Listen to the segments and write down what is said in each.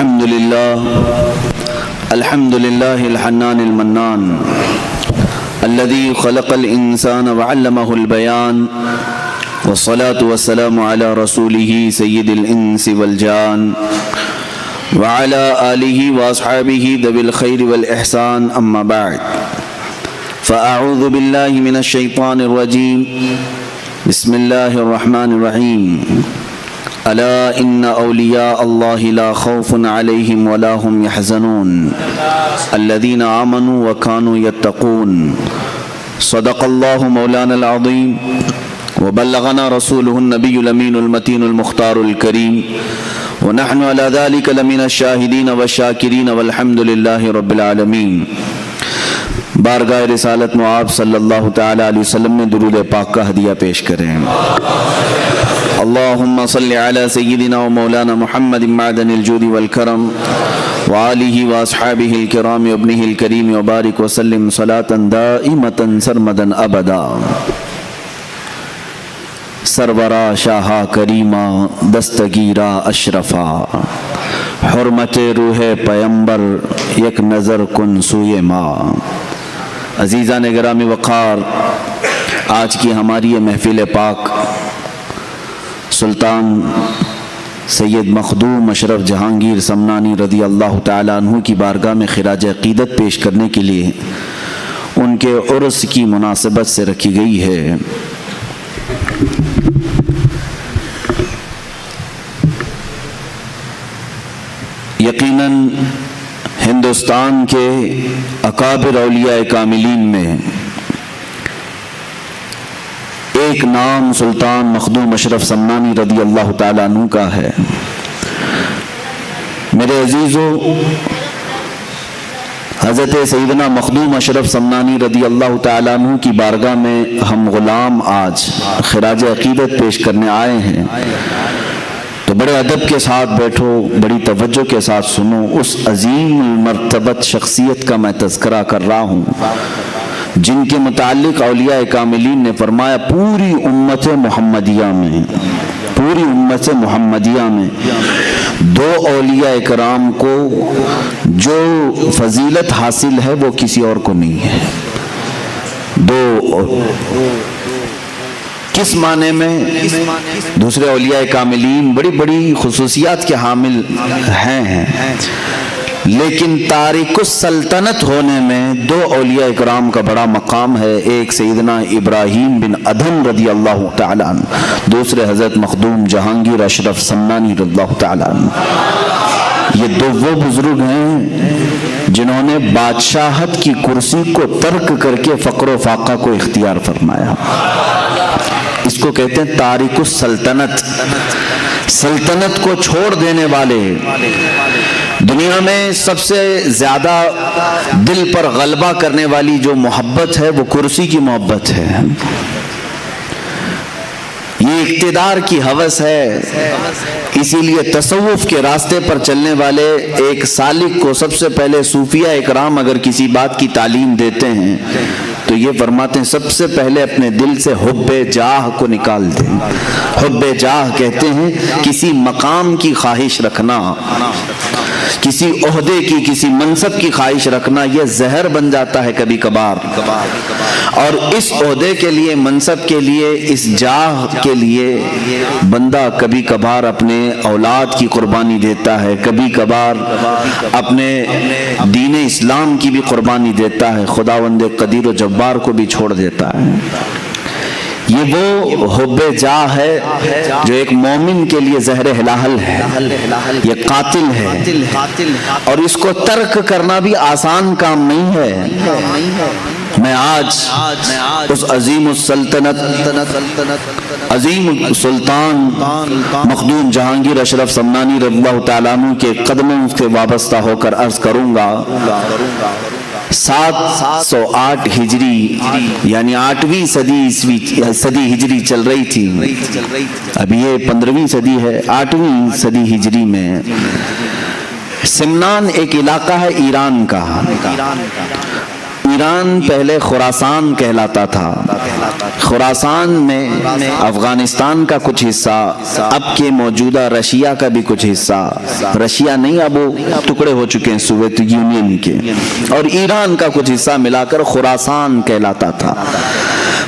الحمد لله الحنان المنان الذي خلق الإنسان وعلمه البيان والصلاة والسلام على رسوله سيد الإنس والجان وعلى آله وأصحابه ذوي الخير والإحسان أما بعد فأعوذ بالله من الشيطان الرجيم بسم الله الرحمن الرحيم ألا إن أولياء الله لا خوف عليهم ولا هم يحزنون الذين آمنوا وكانوا يتقون صدق الله مولانا العظيم وبلغنا رسوله النبي الأمين المتين المختار الكريم ونحن على ذلك لمن الشاهدين والشاكرين والحمد لله رب العالمين. بارگاہ رسالت معاب صلی اللہ تعالی علیہ وسلم میں درود پاک کا ہدیہ پیش کریں. اللہم صلی علی سیدنا و مولانا محمد معدن الجود والکرم وآلہ واصحابہ الکرام وابنہ الکریم وبارک وسلم صلاة دائمتا سرمدا ابدا. سرورا شاہا کریمہ دستگیرہ اشرفا حرمت روح پیمبر یک نظر کن سوئے ماں. عزیزان گرامی وقار، آج کی ہماری یہ محفل پاک سلطان سید مخدوم اشرف جہانگیر سمنانی رضی اللہ تعالیٰ عنہ کی بارگاہ میں خراج عقیدت پیش کرنے کے لیے ان کے عرس کی مناسبت سے رکھی گئی ہے. یقیناً ہندوستان کے اکابر اولیاء کاملین میں ایک نام سلطان مخدوم اشرف سمنانی رضی اللہ تعالیٰ عنہ کا ہے. میرے عزیزو، حضرت سیدنا مخدوم اشرف سمنانی رضی اللہ تعالیٰ عنہ کی بارگاہ میں ہم غلام آج خراج عقیدت پیش کرنے آئے ہیں، تو بڑے ادب کے ساتھ بیٹھو، بڑی توجہ کے ساتھ سنو. اس عظیم المرتبت شخصیت کا میں تذکرہ کر رہا ہوں جن کے متعلق اولیاء کاملین نے فرمایا پوری امت محمدیہ میں دو اولیاء کرام کو جو فضیلت حاصل ہے وہ کسی اور کو نہیں ہے. کس معنی میں؟ دوسرے اولیاء کاملین بڑی بڑی خصوصیات کے حامل ہیں، لیکن تارک السلطنت ہونے میں دو اولیاء اکرام کا بڑا مقام ہے. ایک سیدنا ابراہیم بن ادھم رضی اللہ تعالیٰ عنہ، دوسرے حضرت مخدوم جہانگیر اشرف سمنانی رضی اللہ تعالیٰ عنہ. یہ دو وہ بزرگ ہیں جنہوں نے بادشاہت کی کرسی کو ترک کر کے فقر و فاقہ کو اختیار فرمایا. اس کو کہتے ہیں تارک السلطنت، سلطنت کو چھوڑ دینے والے. دنیا میں سب سے زیادہ دل پر غلبہ کرنے والی جو محبت ہے وہ کرسی کی محبت ہے، یہ اقتدار کی ہوس ہے. اسی لیے تصوف کے راستے پر چلنے والے ایک سالک کو سب سے پہلے صوفیہ اکرام اگر کسی بات کی تعلیم دیتے ہیں تو یہ فرماتے ہیں سب سے پہلے اپنے دل سے حب جاہ کو نکال دیں. حب جاہ کہتے ہیں کسی مقام کی خواہش رکھنا، کسی عہدے کی، کسی منصب کی خواہش رکھنا، یہ زہر بن جاتا ہے کبھی کبھار. اور اس عہدے کے لیے، منصب کے لیے، اس جاہ کے لیے بندہ کبھی کبھار اپنے اولاد کی قربانی دیتا ہے، کبھی کبھار اپنے دین اسلام کی بھی قربانی دیتا ہے، خداوند قدیر و جبار کو بھی چھوڑ دیتا ہے. یہ وہ حب جاہ ہے جو ایک مومن کے لیے زہر ہلاہل ہے، یہ قاتل ہے، اور اس کو ترک کرنا بھی آسان کام نہیں ہے. میں آج اس عظیم السلطنت، عظیم سلطان مخدوم جہانگیر اشرف سمنانی رضی اللہ تعالیٰ عنہ کے قدموں سے وابستہ ہو کر عرض کروں گا. 708 ہجری یعنی 8ویں صدی ہجری چل رہی تھی. اب یہ 15ویں صدی ہے. 8ویں صدی ہجری میں سمنان ایک علاقہ ہے ایران کا. ایران پہلے خراسان کہلاتا تھا. خراسان میں افغانستان کا کچھ حصہ، اب کے موجودہ رشیا کا بھی کچھ حصہ، رشیا نہیں اب وہ ٹکڑے ہو چکے ہیں سوویت یونین کے، اور ایران کا کچھ حصہ ملا کر خراسان کہلاتا تھا.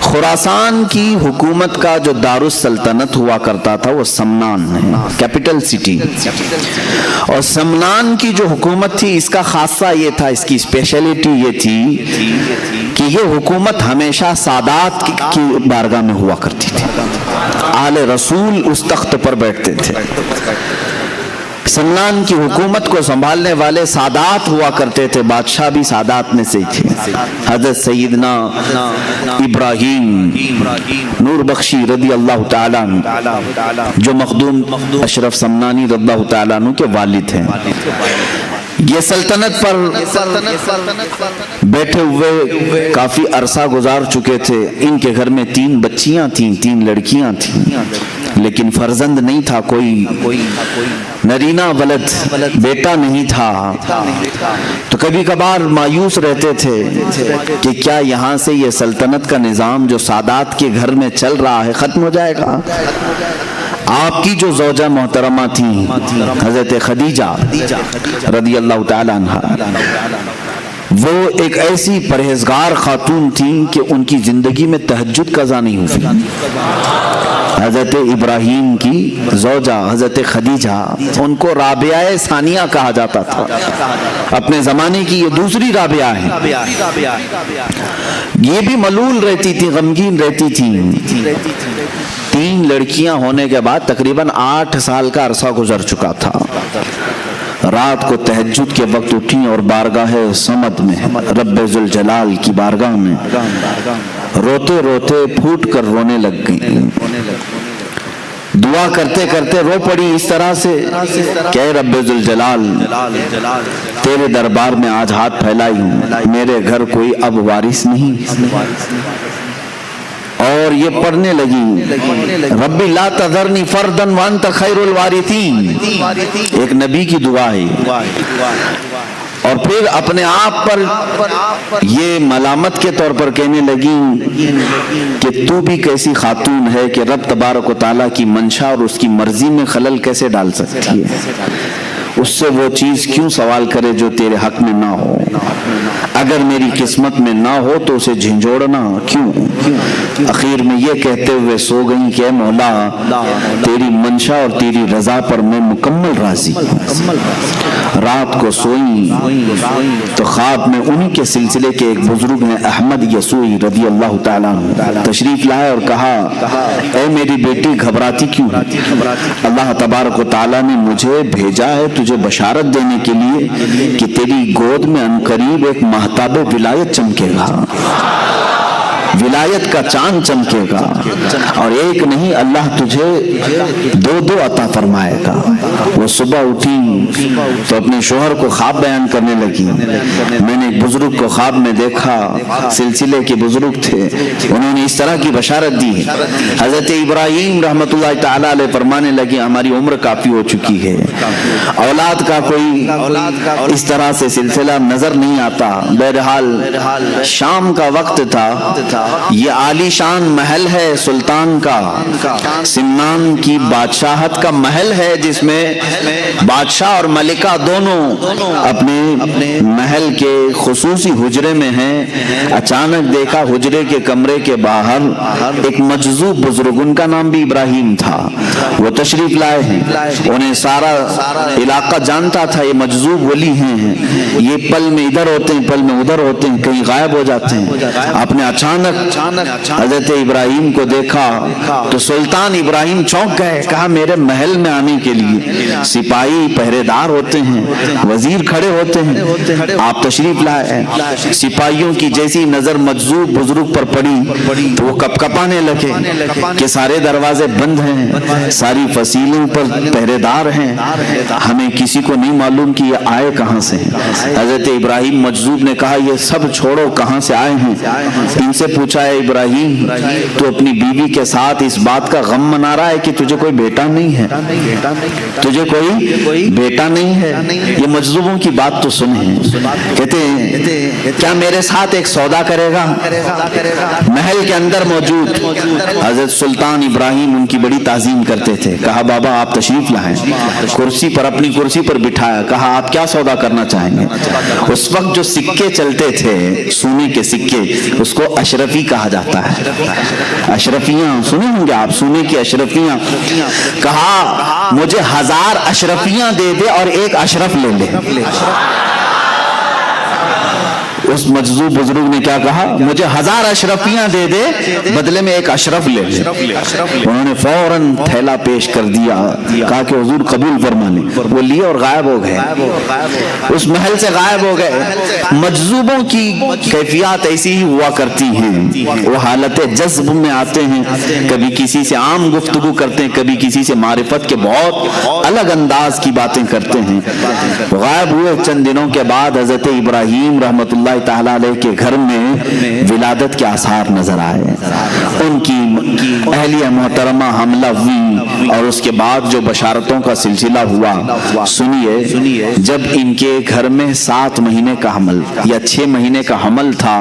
خراسان کی حکومت کا جو دارالسلطنت ہوا کرتا تھا وہ سمنان ہے، کیپٹل سٹی. اور سمنان کی جو حکومت تھی اس کا خاصہ یہ تھا، اس کی اسپیشلٹی یہ تھی کہ یہ حکومت ہمیشہ سادات کی بارگاہ میں ہوا کرتی تھی. آل رسول اس تخت پر بیٹھتے تھے. سمنان کی حکومت کو سنبھالنے والے سادات ہوا کرتے تھے، بادشاہ بھی سادات میں سے تھے. حضرت سیدنا ابراہیم نور بخشی رضی اللہ تعالیٰ عنہ جو مخدوم اشرف سمنانی رضی اللہ تعالیٰ عنہ کے والد ہیں، یہ سلطنت پر بیٹھے ہوئے کافی عرصہ گزار چکے تھے. ان کے گھر میں 3 بچیاں تھیں، 3 لڑکیاں تھیں، لیکن فرزند نہیں تھا، کوئی نرینہ ولد بیٹا نہیں تھا. تو کبھی کبھار مایوس رہتے تھے کہ کیا یہاں سے یہ سلطنت کا نظام جو سادات کے گھر میں چل رہا ہے ختم ہو جائے گا. آپ کی جو زوجہ محترمہ تھیں حضرت خدیجہ رضی اللہ تعالیٰ عنہ، وہ ایک ایسی پرہیزگار خاتون تھیں کہ ان کی زندگی میں تہجد قضا نہیں ہوئی. حضرت ابراہیم کی زوجہ حضرت خدیجہ، ان کو رابعہ ثانیہ کہا جاتا تھا. اپنے زمانے کی یہ دوسری رابعہ ہے. یہ بھی ملول رہتی تھی، غمگین رہتی تھی. 3 لڑکیاں ہونے کے بعد تقریباً 8 سال کا عرصہ گزر چکا تھا. رات کو تہجد کے وقت اٹھیں اور بارگاہ صمد میں رب ذوالجلال کی بارگاہ میں روتے روتے پھوٹ کر رونے لگ گئیں. دعا کرتے کرتے رو پڑی اس طرح سے کہ اے رب ذوالجلال، تیرے دربار میں آج ہاتھ پھیلائی ہوں، میرے گھر کوئی اب وارث نہیں. اور یہ پڑھنے لگی ربی لا تذرنی فردا وانت خیر الوارثین، ایک نبی کی دعا ہے. اور پھر اپنے آپ پر یہ ملامت کے طور پر کہنے لگی کہ تو بھی کیسی خاتون ہے کہ رب تبارک و تعالیٰ کی منشا اور اس کی مرضی میں خلل کیسے ڈال سکتی ہے. اس سے وہ چیز کیوں سوال کرے جو تیرے حق میں نہ ہو. اگر میری قسمت میں نہ ہو تو اسے جھنجھوڑنا کیوں. اخیر میں یہ کہتے ہوئے سو گئیں کہ اے مولا، تیری منشا اور تیری رضا پر میں مکمل راضی ہوں. رات کو سوئیں تو خواب میں انہی کے سلسلے کے ایک بزرگ نے احمد یسوعی رضی اللہ تعالیٰ عنہ تشریف لائے اور کہا اے میری بیٹی گھبراتی کیوں ہے؟ اللہ تبارک و تعالیٰ نے مجھے بھیجا ہے تجھے بشارت دینے کے لیے کہ تیری گود میں عنقریب ایک مہتاب ولایت چمکے گا، ولایت کا چاند چمکے گا، اور ایک نہیں اللہ تجھے 2 عطا فرمائے گا. وہ صبح اٹھی تو اپنے شوہر کو خواب بیان کرنے لگی. میں نے ایک بزرگ کو خواب میں دیکھا، سلسلے کے بزرگ تھے، انہوں نے اس طرح کی بشارت دی ہے. حضرت ابراہیم رحمت اللہ تعالیٰ علیہ فرمانے لگے ہماری عمر کافی ہو چکی ہے، اولاد کا کوئی اس طرح سے سلسلہ نظر نہیں آتا. بہرحال شام کا وقت تھا. یہ عالی شان محل ہے سلطان کا، سمنان کی بادشاہت کا محل ہے جس میں بادشاہ اور ملکہ دونوں اپنے محل کے خصوصی حجرے میں ہیں. اچانک دیکھا حجرے کے کمرے کے باہر ایک مجذوب بزرگ، ان کا نام بھی ابراہیم تھا، وہ تشریف لائے ہیں. انہیں سارا علاقہ جانتا تھا یہ مجذوب ولی ہیں، یہ پل میں ادھر ہوتے ہیں پل میں ادھر ہوتے ہیں، کہیں غائب ہو جاتے ہیں. اپنے اچانک حضرت ابراہیم کو دیکھا تو سلطان ابراہیم چونک گئے. کہا میرے محل میں آنے کے لیے سپاہی پہرے دار ہوتے ہیں، وزیر کھڑے ہوتے ہیں، آپ تشریف لائے. سپاہیوں کی جیسی نظر مجذوب بزرگ پر پڑی تو وہ کپکپانے لگے کہ سارے دروازے بند ہیں، ساری فصیلوں پر پہرے دار ہیں، ہمیں کسی کو نہیں معلوم کہ یہ آئے کہاں سے. حضرت ابراہیم مجذوب نے کہا یہ سب چھوڑو، کہاں سے آئے ہیں ان سے پوچھا ہے ابراہیم تو اپنی بیوی کے ساتھ اس بات کا غم منا رہا ہے کہ تجھے کوئی بیٹا نہیں ہے، تجھے کوئی بیٹا نہیں ہے؟ یہ مجذوبوں کی بات تو سنیں، کہتے ہیں کیا میرے ساتھ ایک سودا کرے گا؟ محل کے اندر موجود حضرت سلطان ابراہیم ان کی بڑی تعظیم کرتے تھے، کہا بابا آپ تشریف لائیں، کرسی پر اپنی کرسی پر بٹھایا، کہا آپ کیا سودا کرنا چاہیں گے؟ اس وقت جو سکے چلتے تھے سونے کے سکے، اس کو اشرفی کہا جاتا ہے، اشرفیاں سنے ہوں گے آپ، سونے کی اشرفیاں، کہا مجھے 1000 اشرفیاں دے دے اور ایک اشرف لے لے۔ اس مجذوب بزرگ نے کیا کہا؟ مجھے 1000 اشرفیاں دے دے بدلے میں ایک اشرف لے لے۔ انہوں نے فوراً تھیلا پیش کر دیا، کہا کہ حضور قبول فرما لیں، وہ لیے اور غائب ہو گئے، اس محل سے غائب ہو گئے۔ مجذوبوں کی کیفیات ایسی ہی ہوا کرتی ہیں، وہ حالت جذب میں آتے ہیں، کبھی کسی سے عام گفتگو کرتے ہیں، کبھی کسی سے معرفت کے بہت الگ انداز کی باتیں کرتے ہیں۔ غائب ہوئے چند دنوں کے بعد حضرت ابراہیم رحمت اللہ تعالیٰ علیہ کے گھر میں ولادت کے آثار نظر آئے، ان کی اہلیہ محترمہ حملہ ہوئی، اور اس کے بعد جو بشارتوں کا سلسلہ ہوا سنیے، جب ان کے گھر میں 7 مہینے کا حمل یا 6 مہینے کا حمل تھا،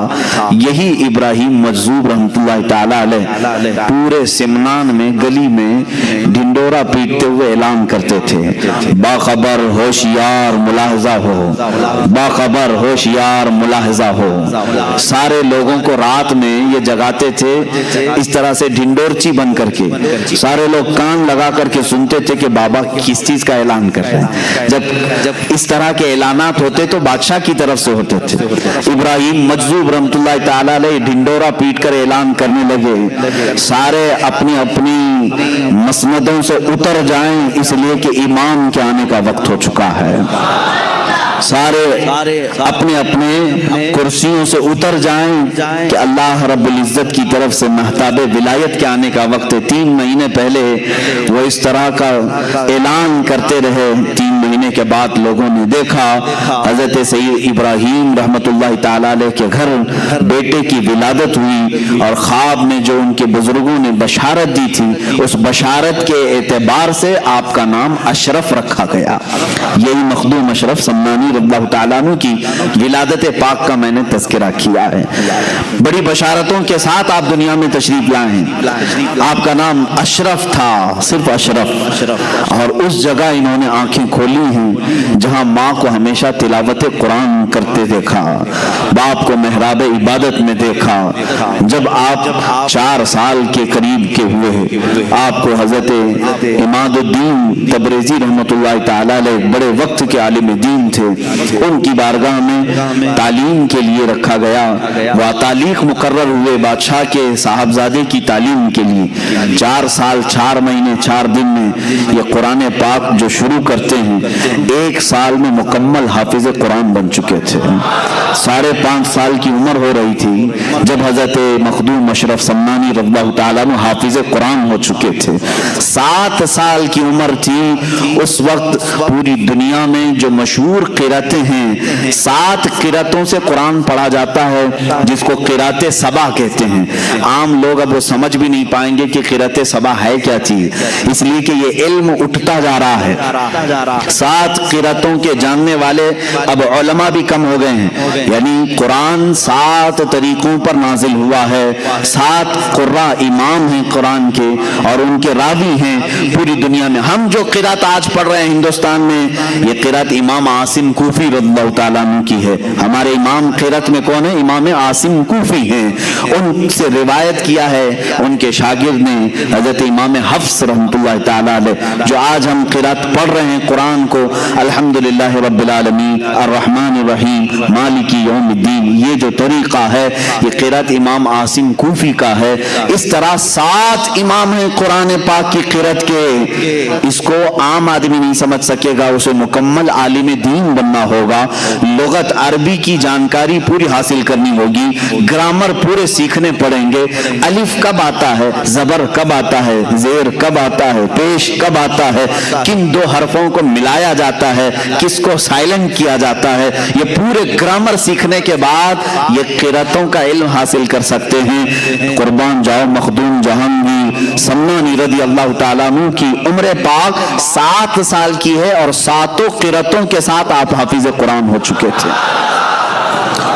یہی ابراہیم مجذوب رحمت اللہ تعالیٰ علیہ پورے سمنان میں گلی میں ڈھنڈورا پیٹتے ہوئے اعلان کرتے تھے، باخبر ہوشیار ملاحظہ ہو، باخبر ہوشیار ملاحظہ ہو۔ سارے لوگوں کو رات میں یہ جگاتے تھے اس طرح سے ڈھنڈورچی بن کر کے، سارے لوگ کان لگا کر کے سنتے تھے کہ بابا کس چیز کا اعلان کر رہے ہیں۔ جب اس طرح کے اعلانات ہوتے تو بادشاہ کی طرف سے ہوتے تھے۔ ابراہیم مجذوب رحمت اللہ تعالیٰ علیہ ڈھنڈورا پیٹ کر اعلان کرنے لگے، سارے اپنی اپنی مسندوں سے اتر جائیں اس لیے کہ امام کے آنے کا وقت ہو چکا ہے، سارے اپنے اپنے کرسیوں سے اتر جائیں کہ اللہ رب العزت کی طرف سے مہتاب ولایت کے آنے کا وقت ہے۔ 3 مہینے پہلے وہ اس طرح کا اعلان کرتے رہے، 3 مہینے کے بعد لوگوں نے دیکھا حضرت سید ابراہیم رحمت اللہ تعالیٰ علیہ کے گھر بیٹے کی ولادت ہوئی، اور خواب میں جو ان کے بزرگوں نے بشارت دی تھی اس بشارت کے اعتبار سے آپ کا نام اشرف رکھا گیا۔ یہی مخدوم اشرف سمنانی رضی اللہ تعالیٰ عنہ کی ولادت پاک کا میں نے تذکرہ کیا ہے۔ بڑی بشارتوں کے ساتھ آپ دنیا میں تشریف لائے ہیں، آپ کا نام اشرف تھا، صرف اشرف، اور اس جگہ انہوں نے آنکھیں کھولی ہیں جہاں ماں کو ہمیشہ تلاوت قرآن کرتے دیکھا، باپ کو محراب عبادت میں دیکھا۔ جب آپ 4 سال کے قریب کے ہوئے، آپ کو حضرت عماد الدین تبریزی رحمت اللہ تعالیٰ علیہ بڑے وقت کے عالم دین تھے، ان کی بارگاہ میں تعلیم کے لیے رکھا گیا، وہ تعلیق مقرر ہوئے بادشاہ کے صاحبزادے کی تعلیم کے لیے۔ 4 سال 4 مہینے 4 دن میں یہ قرآن پاک جو شروع کرتے ہیں، 1 سال میں مکمل حافظ قرآن بن چکے تھے۔ 5.5 سال کی عمر ہو رہی تھی جب حضرت مخدوم اشرف سمنانی رضی اللہ تعالیٰ عنہ حافظ قرآن ہو چکے تھے۔ 7 سال کی عمر تھی اس وقت پوری دنیا میں جو مشہور قراتیں ہیں، 7 قراتوں سے قرآن پڑھا جاتا ہے جس کو قرات سبا کہتے ہیں۔ عام لوگ اب وہ سمجھ بھی نہیں پائیں گے کہ قرات سبا ہے کیا چیز، اس لیے کہ یہ علم اٹھتا جا رہا ہے۔ 7 قراتوں کے جاننے والے اب علماء بھی کم ہو گئے ہیں، یعنی قرآن 7 طریقوں پر نازل ہوا ہے، 7 قراء امام ہیں قرآن کے اور ان کے راوی ہیں پوری دنیا میں۔ ہم جو قرات آج پڑھ رہے ہیں ہندوستان میں، یہ قرات امام عاصم کوفی رضی اللہ تعالیٰ عنہ کی ہے۔ ہمارے امام قرات میں کون ہے؟ امام عاصم کوفی ہیں، ان سے روایت کیا ہے ان کے شاگرد نے حضرت امام حفص رحمت اللہ تعالیٰ علیہ۔ جو آج ہم قرات پڑھ رہے ہیں قرآن کو، الحمدللہ رب العالمین الرحمن الرحیم مالک یوم الدین، یہ جو طریقہ ہے یہ قرات امام عاصم کوفی کا ہے۔ اس طرح 7 امام ہیں قرآن پاک کی قرات کے، اس کو عام آدمی نہیں سمجھ سکے گا، اسے مکمل عالم دین بننا ہوگا، لغت عربی کی جانکاری پوری حاصل کرنی ہوگی، گرامر پورے سیکھنے پڑیں گے، الف کب آتا ہے، زبر کب آتا ہے، زیر کب آتا ہے، پیش کب آتا ہے، کن 2 حرفوں کو ملایا جاتا ہے، کس کو سائلنٹ کیا جاتا ہے، یہ پورے گرامر سیکھنے کے بعد یہ قراتوں کا علم حاصل کر سکتے ہیں۔ قربان جاؤ مخدوم جہانگیر سمنانی رضی اللہ تعالیٰ عنہ کی عمر پاک 7 سال کی ہے اور 7 قرأتوں کے ساتھ آپ حافظ قرآن ہو چکے تھے،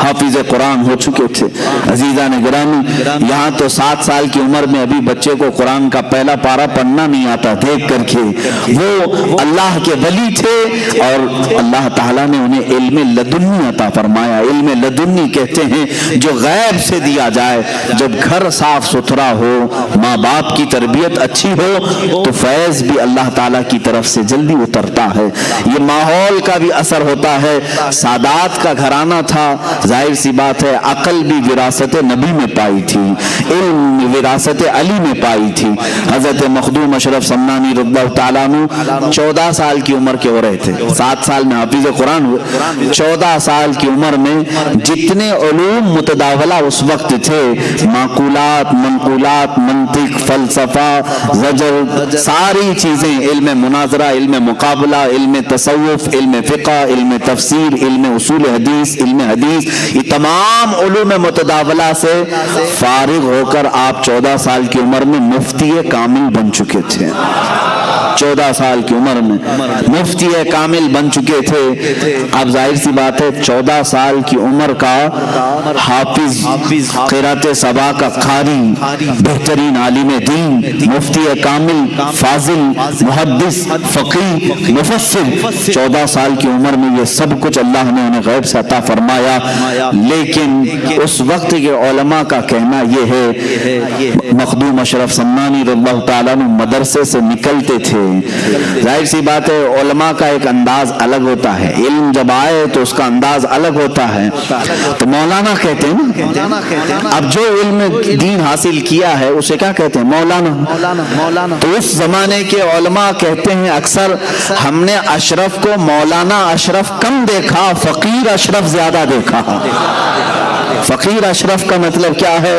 حافظ قرآن ہو چکے تھے۔ عزیزان گرامی، یہاں تو 7 سال کی عمر میں ابھی بچے کو قرآن کا پہلا پارہ پڑھنا نہیں آتا، دیکھ کر کے وہ اللہ کے ولی تھے اور اللہ تعالیٰ نے انہیں علم لدنی عطا فرمایا۔ علم لدنی کہتے ہیں جو غیب سے دیا جائے۔ جب گھر صاف ستھرا ہو، ماں باپ کی تربیت اچھی ہو تو فیض بھی اللہ تعالیٰ کی طرف سے جلدی اترتا ہے۔ یہ ماحول کا بھی اثر ہوتا ہے۔ سادات کا گھرانہ تھا، ظاہر سی بات ہے عقل بھی وراثت نبی میں پائی تھی، علم وراثت علی میں پائی تھی۔ حضرت مخدوم اشرف سمنانی رضی اللہ تعالیٰ عنہ 14 سال کی عمر کے ہو رہے تھے، 7 سال میں حافظ قرآن ہوئے، 14 سال کی عمر میں جتنے علوم متداولہ اس وقت تھے، معقولات، منقولات، منطق، فلسفہ، زجر، ساری چیزیں، علم مناظرہ، علم مقابلہ، علم تصوف، علم فقہ، علم تفسیر، علم اصول حدیث، علم حدیث، یہ تمام علوم متداولہ سے فارغ ہو کر آپ 14 سال کی عمر میں مفتی کامل بن چکے تھے۔ 14 سال کی عمر میں مفتی کامل بن چکے تھے۔ اب ظاہر سی بات ہے 14 سال کی عمر کا حافظ، قرأت سبا کا قاری، بہترین عالم دین، مفتی کامل، فاضل، محدث، فقیہ، مفسر، 14 سال کی عمر میں یہ سب کچھ اللہ نے انہیں غیب سے عطا فرمایا۔ لیکن اس وقت کے علماء کا کہنا یہ ہے، مخدوم اشرف سمنانی رضی اللہ تعالیٰ عنہ مدرسے سے نکلتے تھے، ظاہر سی بات ہے علماء کا ایک انداز الگ ہوتا ہے، علم جب آئے تو اس کا انداز الگ ہوتا ہے، تو مولانا کہتے ہیں نا، اب جو علم دین حاصل کیا ہے اسے کیا کہتے ہیں؟ مولانا۔ تو اس زمانے کے علماء کہتے ہیں اکثر ہم نے اشرف کو مولانا اشرف کم دیکھا، فقیر اشرف زیادہ دیکھا۔ فقیر اشرف کا مطلب کیا ہے؟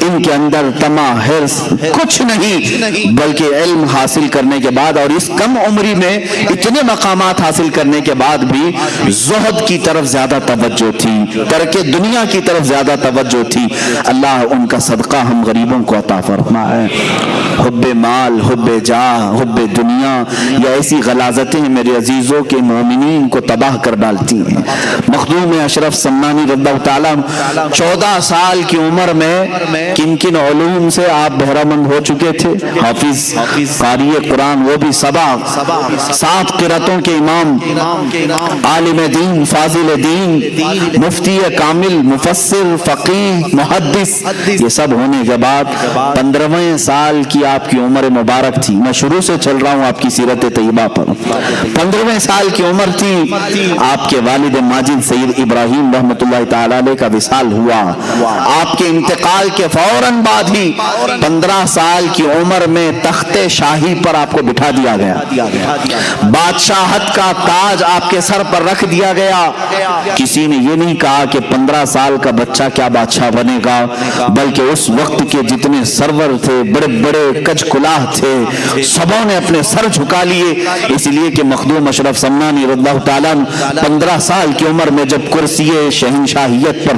ان کے اندر طمع، حرص کچھ نہیں، بلکہ علم حاصل کرنے کے بعد اور اس کم عمری میں اتنے مقامات حاصل کرنے کے بعد بھی زہد کی طرف زیادہ توجہ تھی، ترک دنیا کی طرف زیادہ توجہ تھی۔ اللہ ان کا صدقہ ہم غریبوں کو عطا فرمائے۔ حب مال، حب جاہ، حب دنیا، یہ ایسی غلاظتیں میرے عزیزوں کے مومنین کو تباہ کر ڈالتی ہیں۔ مخدوم اشرف سمنانی رضی اللہ تعالیٰ 14 سال کی عمر میں کن کن علوم سے آپ بہرہ مند ہو چکے تھے؟ حافظ، قاری قرآن، وہ بھی 7 قرأتوں کے امام، عالم دین، فاضل دین، مفتی کامل، مفسر، فقیہ، محدث، یہ سب ہونے کے بعد 15ویں سال کی آپ کی عمر مبارک تھی۔ میں شروع سے چل رہا ہوں آپ کی سیرت طیبہ پر۔ 15ویں سال کی عمر تھی، آپ کے والد ماجد سید ابراہیم رحمۃ اللہ تعالی علیہ کا وصال ہوا۔ آپ کے انتقال کے فوراً بعد ہی 15 سال کی عمر میں تخت شاہی پر آپ کو بٹھا دیا گیا، بادشاہت کا تاج آپ کے سر پر رکھ دیا گیا۔ کسی نے یہ نہیں کہا کہ 15 سال کا بچہ کیا بادشاہ بنے گا، بلکہ اس وقت کے جتنے سرور تھے، بڑے بڑے کج کلاہ تھے، سبوں نے اپنے سر جھکا لیے، اس لیے کہ مخدوم اشرف سمنانی رضی اللہ تعالیٰ 15 سال کی عمر میں جب کرسی شہنشاہیت پر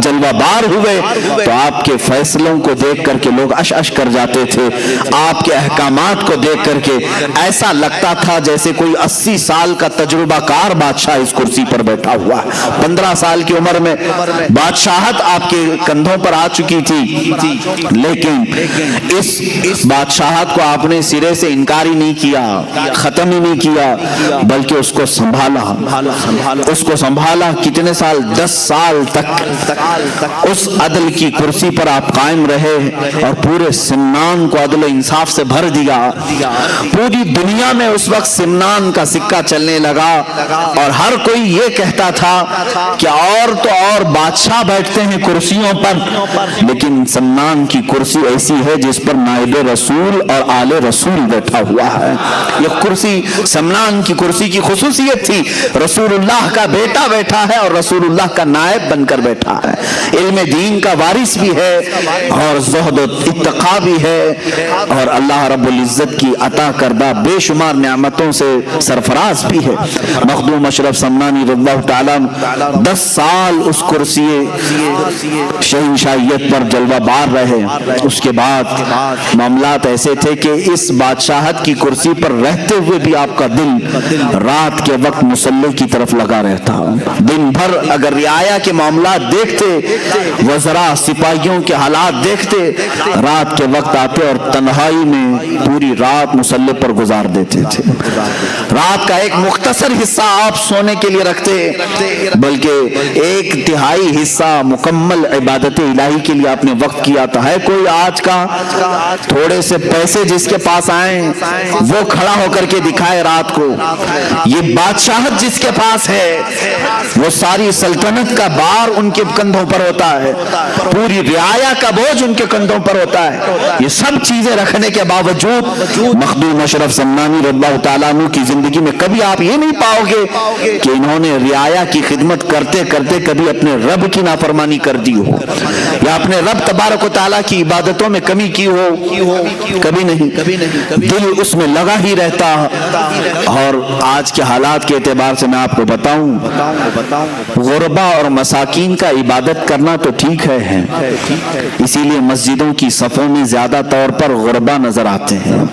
جلوہ بار ہوئے تو آپ کے فیصلوں کو دیکھ کر کے لوگ اش اش کر جاتے تھے، آپ کے احکامات کو دیکھ کر کے ایسا لگتا تھا جیسے کوئی 80 سال کا تجربہ کار بادشاہ اس کرسی پر بیٹھا ہوا ہے۔ 15 سال کی عمر میں بادشاہت آپ کے کندھوں پر آ چکی تھی، لیکن اس بادشاہت کو آپ نے سرے سے انکار ہی نہیں کیا، ختم ہی نہیں کیا، بلکہ اس کو سنبھالا۔ کتنے سال؟ 10 سال تک اس عدل کی کرسی پر آپ قائم رہے اور پورے سمنان کو عدل و انصاف سے بھر دیا۔ پوری دنیا میں اس وقت سمنان کا سکہ چلنے لگا اور ہر کوئی یہ کہتا تھا کہ اور تو اور بادشاہ بیٹھتے ہیں کرسیوں پر، لیکن سمنان کی کرسی ایسی ہے جس پر نائب رسول اور آل رسول بیٹھا ہوا ہے۔ یہ کرسی سمنان کی کرسی کی خصوصیت تھی، رسول اللہ کا بیٹا بیٹھا ہے اور رسول اللہ کا نائب بن کر بیٹھا ہے، علم دین کا وارث بھی ہے اور زہد و اتقا بھی ہے، اور اللہ رب العزت کی عطا کردہ بے شمار نعمتوں عبادتوں سے سرفراز بھی ہے۔ مخدوم اشرف سمنانی رضی اللہ تعالیٰ 10 سال اس کرسی شہنشاہیت پر جلوہ بار رہے۔ اس کے بعد معاملات ایسے تھے کہ اس بادشاہت کی کرسی پر رہتے ہوئے بھی آپ کا دل رات کے وقت مصلی کی طرف لگا رہتا۔ دن بھر اگر رعایا کے معاملات دیکھتے، وزراء سپاہیوں کے حالات دیکھتے، رات کے وقت آتے اور تنہائی میں پوری رات مصلی پر گزار دیتے تھے۔ رات کا ایک مختصر حصہ آپ سونے کے لیے رکھتے، بلکہ 1/3 حصہ مکمل عبادت الہی کے لیے آپ نے وقت کیا تھا۔ ہے کوئی آج کا تھوڑے سے پیسے جس کے پاس آئیں وہ کھڑا ہو کر کے دکھائے رات کو؟ یہ بادشاہت جس کے پاس ہے وہ ساری سلطنت کا بار ان کے کندھوں پر ہوتا ہے، پوری رعایا کا بوجھ ان کے کندھوں پر ہوتا ہے۔ یہ سب چیزیں رکھنے کے باوجود مخدوم اشرف سمنانی رضی اللہ تعالیٰ عنہ کی زندگی میں کبھی آپ یہ نہیں پاؤ گے کہ انہوں نے رعایا کی خدمت کرتے کرتے کبھی اپنے رب کی نافرمانی کر دی ہو یا اپنے رب تبارک و تعالیٰ کی عبادتوں میں کمی کی ہو، کبھی نہیں۔ دل اس میں لگا ہی رہتا۔ اور آج کے حالات کے اعتبار سے میں آپ کو بتاؤں، غربا اور مساکین کا عبادت کرنا تو ٹھیک ہے، اسی لیے مسجدوں کی صفوں میں زیادہ طور پر غربا نظر آتے ہیں۔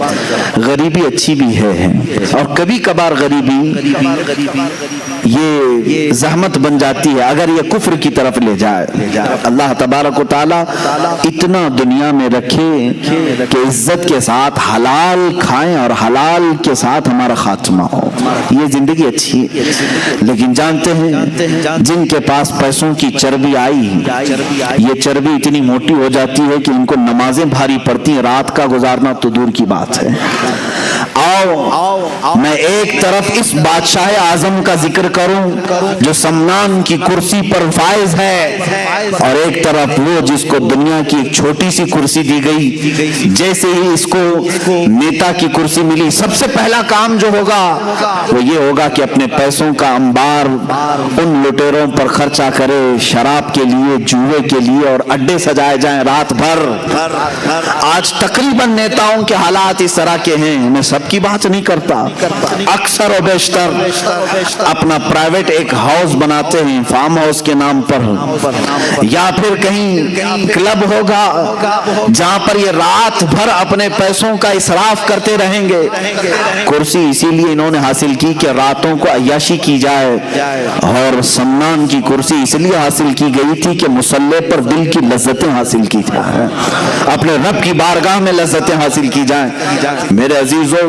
غریبی اچھی بھی ہے، اور کبھی کبھار غریبی یہ زحمت بن جاتی ہے اگر یہ کفر کی طرف لے جائے۔ اللہ تبارک و تعالیٰ اتنا دنیا میں رکھے کہ عزت کے ساتھ حلال کھائیں اور حلال کے ساتھ ہمارا خاتمہ ہو، یہ زندگی اچھی ہے۔ لیکن جانتے ہیں جن کے پاس پیسوں کی چربی آئی، یہ چربی اتنی موٹی ہو جاتی ہے کہ ان کو نمازیں بھاری پڑتی ہیں، رات کا گزارنا تو دور کی بات ہے۔ آؤ میں ایک طرف اس بادشاہ اعظم کا ذکر کروں جو سمنان کی کرسی پر فائز ہے، اور ایک طرف وہ جس کو دنیا کی ایک چھوٹی سی کرسی دی گئی۔ جیسے ہی اس کو نیتا کی کرسی ملی، سب سے پہلا کام جو ہوگا وہ یہ ہوگا کہ اپنے پیسوں کا انبار ان لٹیروں پر خرچہ کرے، شراب کے لیے، جوئے کے لیے، اور اڈے سجائے جائیں رات بھر۔ آج تقریباً نیتاؤں کے حالات اس طرح کے ہیں، میں سب کی بات نہیں کرتا، اکثر و بیشتر اپنا پرائیویٹ ایک ہاؤس بناتے ہیں فارم ہاؤس کے نام پر، یا پھر کہیں کلب ہوگا جہاں پر یہ رات بھر اپنے پیسوں کا اسراف کرتے رہیں گے۔ کرسی اسی لیے انہوں نے حاصل کی کہ راتوں کو عیاشی کی جائے، اور سمنان کی کرسی اس لیے حاصل کی گئی تھی کہ مصلی پر دل کی لذتیں حاصل کی جائیں، اپنے رب کی بارگاہ میں لذتیں حاصل کی جائیں۔ میرے عزیزوں،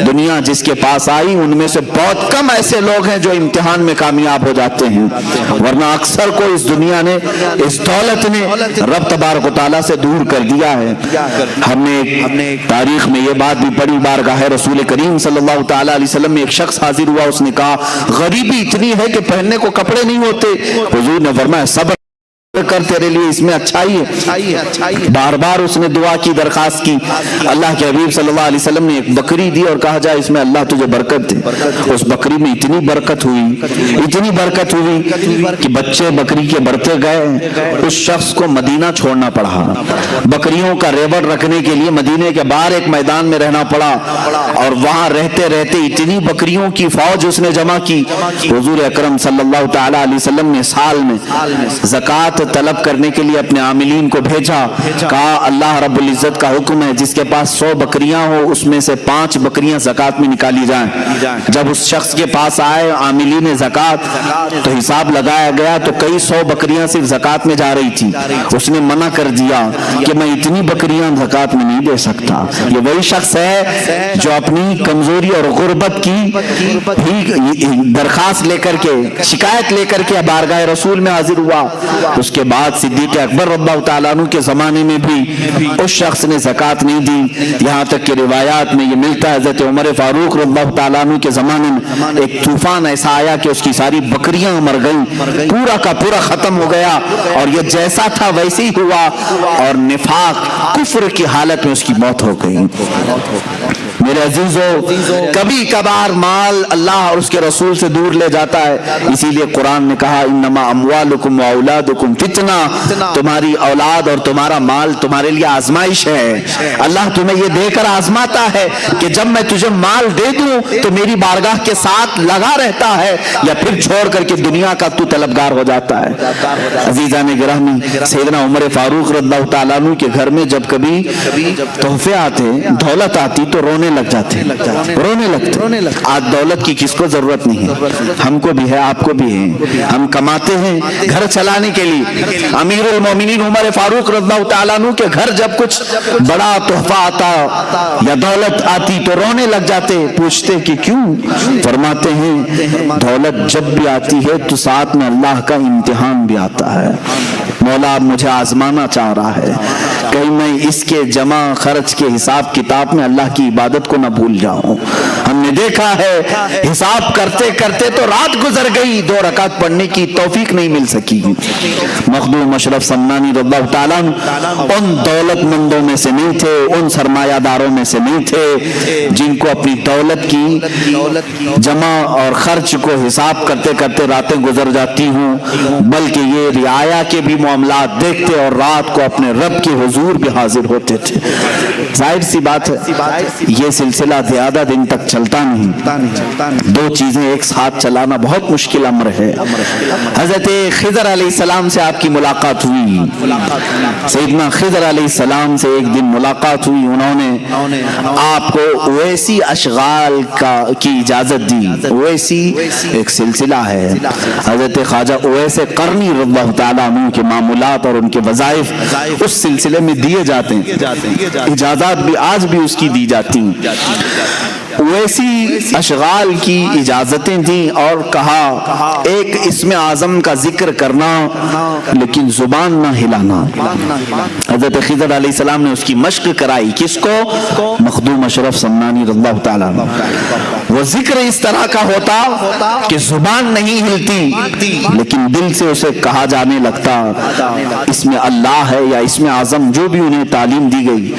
دنیا جس کے پاس آئی ان میں سے بہت کم ایسے لوگ ہیں جو امتحان میں کامیاب ہو جاتے ہیں، ورنہ اکثر کو اس دنیا نے، اس دولت نے رب تبارک و تعالیٰ سے دور کر دیا ہے۔ ہم نے تاریخ میں یہ بات بھی پڑھی، بارگاہ رسول کریم صلی اللہ تعالیٰ علیہ وسلم میں ایک شخص حاضر ہوا، اس نے کہا غریبی اتنی ہے کہ پہننے کو کپڑے نہیں ہوتے۔ حضور نے فرمایا صبر کر، تیرے لیے اس میں اچھائی ہے۔ بار بار اس نے دعا کی، درخواست کی۔ اللہ کے حبیب صلی اللہ علیہ وسلم نے ایک بکری دی اور کہا جا اس میں اللہ تجھے برکت دے۔ اس بکری میں اتنی برکت ہوئی کہ بچے بکری کے بڑھتے گئے، اس شخص کو مدینہ چھوڑنا پڑا، بکریوں کا ریوڑ رکھنے کے لیے مدینے کے باہر ایک میدان میں رہنا پڑا، اور وہاں رہتے رہتے اتنی بکریوں کی فوج اس نے جمع کی۔ حضور اکرم صلی اللہ تعالیٰ علیہ وسلم نے سال میں زکوٰۃ طلب کرنے کے لیے اپنے عاملین کو بھیجا، کہا اللہ رب العزت کا حکم ہے جس کے پاس 100 بکریاں ہو اس میں سے 5 بکریاں زکوٰۃ میں نکالی جائیں۔ جب اس شخص کے پاس آئے عاملین زکوٰۃ تو حساب لگایا گیا تو کئی 100 بکریاں صرف زکوٰۃ میں جا رہی تھی۔ اس نے منع کر دیا کہ میں اتنی بکریاں زکوٰۃ میں نہیں دے سکتا۔ یہ وہی شخص ہے جو اپنی کمزوری اور غربت کی درخواست لے کر کے، شکایت لے کر کے بارگاہ رسول میں حاضر ہوا۔ اس کے بعد صدیق اکبر رضی اللہ تعالیٰ عنہ کے زمانے میں بھی اس شخص نے زکوٰۃ نہیں دی، یہاں تک کہ روایات میں یہ ملتا ہے حضرت عمر فاروق رضی اللہ تعالیٰ عنہ کے زمانے میں ایک طوفان ایسا آیا کہ اس کی ساری بکریاں مر گئیں، پورا کا پورا ختم ہو گیا، اور یہ جیسا تھا ویسے ہی ہوا، اور نفاق کفر کی حالت میں اس کی موت ہو گئی۔ میرے عزیزو کبھی کبھار مال اللہ اور اس کے رسول سے دور لے جاتا ہے، اسی لیے قرآن نے کہا انما اموالکم و اولادکم فتنہ، تمہاری اولاد اور تمہارا مال تمہارے لیے آزمائش ہے۔ اللہ تمہیں یہ دے کر آزماتا ہے کہ جب میں تجھے مال دے دوں تو میری بارگاہ کے ساتھ لگا رہتا ہے یا پھر چھوڑ کر کے دنیا کا تو طلبگار ہو جاتا ہے۔ عزیزان گرامی، سیدنا عمر فاروق رضی اللہ تعالیٰ عنہ کے گھر میں جب کبھی تحفے آتے، دولت آتی تو رونے لگ جاتے، رونے لگتے۔ آج دولت کی کس کو ضرورت نہیں ہے، ہم کو بھی ہے، آپ کو بھی ہے، ہم کماتے ہیں گھر چلانے کے لیے۔ امیر المومنین عمر فاروق رضی اللہ تعالیٰ عنہ کے گھر جب کچھ بڑا تحفہ آتا یا دولت آتی تو رونے لگ جاتے، پوچھتے کہ کیوں؟ فرماتے ہیں دولت جب بھی آتی ہے تو ساتھ میں اللہ کا امتحان بھی آتا ہے۔ مولا مجھے آزمانا چاہ رہا ہے، کہیں میں اس کے جمع خرچ کے حساب کتاب میں اللہ کی عبادت کو نہ بھول جاؤں۔ ہم نے دیکھا ہے حساب کرتے کرتے تو رات گزر گئی، 2 رکعت پڑھنے کی توفیق نہیں مل سکی۔ مخدوم اشرف سمنانی رضی اللہ تعالیٰ ان دولت مندوں میں سے نہیں تھے، ان سرمایہ داروں میں سے نہیں تھے جن کو اپنی دولت کی جمع اور خرچ کو حساب کرتے کرتے راتیں گزر جاتی ہوں، بلکہ یہ رعایا کے بھی معاملات دیکھتے اور رات کو اپنے رب کے حضور بھی حاضر ہوتے تھے۔ ظاہر سی بات ہے یہ سلسلہ زیادہ دن تک چلتا نہیں، 2 چیزیں ایک ساتھ چلانا بہت مشکل امر ہے۔ حضرت خضر علیہ السلام سے آپ کی ملاقات ہوئی، سیدنا خضر علیہ السلام سے ایک دن ملاقات ہوئی، انہوں نے آپ کو اویسی اشغال کی اجازت دی۔ اویسی ایک سلسلہ ہے، حضرت خواجہ اویس قرنی رضی اللہ تعالیٰ عنہ کے معمولات اور ان کے وظائف اس سلسلے میں دیے جاتے ہیں، اجازت بھی آج بھی اس کی دی جاتی ہیں۔ ویسی اشغال کی اجازتیں دیں اور کہا ایک اسم اعظم کا ذکر کرنا لیکن زبان نہ ہلانا۔ حضرت خضر علیہ السلام نے اس کی مشق کرائی، کس کو؟ مخدوم اشرف سمنانی رضی اللہ تعالیٰ عنہ۔ وہ ذکر اس طرح کا ہوتا کہ زبان نہیں ہلتی لیکن دل سے اسے کہا جانے لگتا، اسم اللہ ہے یا اسم اعظم جو بھی انہیں تعلیم دی گئی۔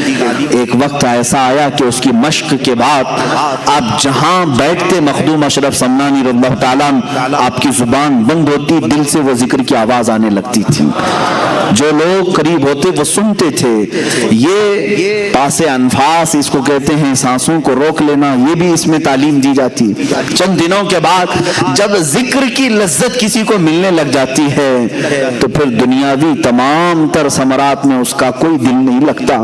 ایک وقت ایسا آیا کہ اس کی مشق کے بعد آپ جہاں بیٹھتے مخدوم اشرف سمنانی رضی اللہ تعالیٰ عنہ، آپ کی زبان بند ہوتی، دل سے وہ ذکر کی آواز آنے لگتی تھی، جو لوگ قریب ہوتے وہ سنتے تھے۔ یہ پاس انفاس اس کو کہتے ہیں، سانسوں کو روک لینا، یہ بھی اس میں تعلیم دی جاتی۔ چند دنوں کے بعد جب ذکر کی لذت کسی کو ملنے لگ جاتی ہے تو پھر دنیاوی تمام تر ثمرات میں اس کا کوئی دل نہیں لگتا۔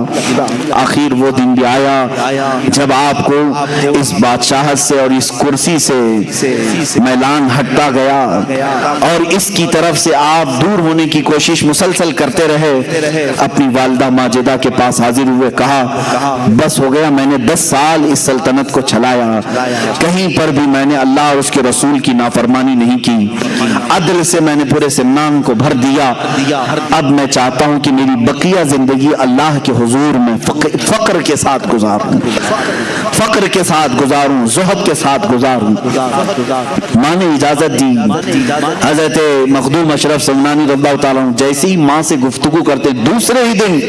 آخر وہ دن بھی آیا جب آپ کو اس بادشاہت سے اور اس کرسی سے میلان ہٹتا گیا اور اس کی طرف سے آپ دور ہونے کی کوشش مسلسل کرتے رہے۔ اپنی والدہ ماجدہ کے پاس حاضر ہوئے، کہا بس ہو گیا، میں نے 10 سال اس سلطنت کو چلایا، کہیں پر بھی میں نے اللہ اور اس کے رسول کی نافرمانی نہیں کی، عدل سے میں نے پورے سمنان کو بھر دیا۔ اب میں چاہتا ہوں کہ میری بقیہ زندگی اللہ کے حضور میں فقر کے ساتھ گزاروں، فقر کے ساتھ گزاروں، زہد کے ساتھ گزاروں۔ ماں نے اجازت دی۔ حضرت مخدوم اشرف سمنانی رضی اللہ تعالیٰ عنہ جیسی ماں سے گفتگو کرتے دوسرے ہی دن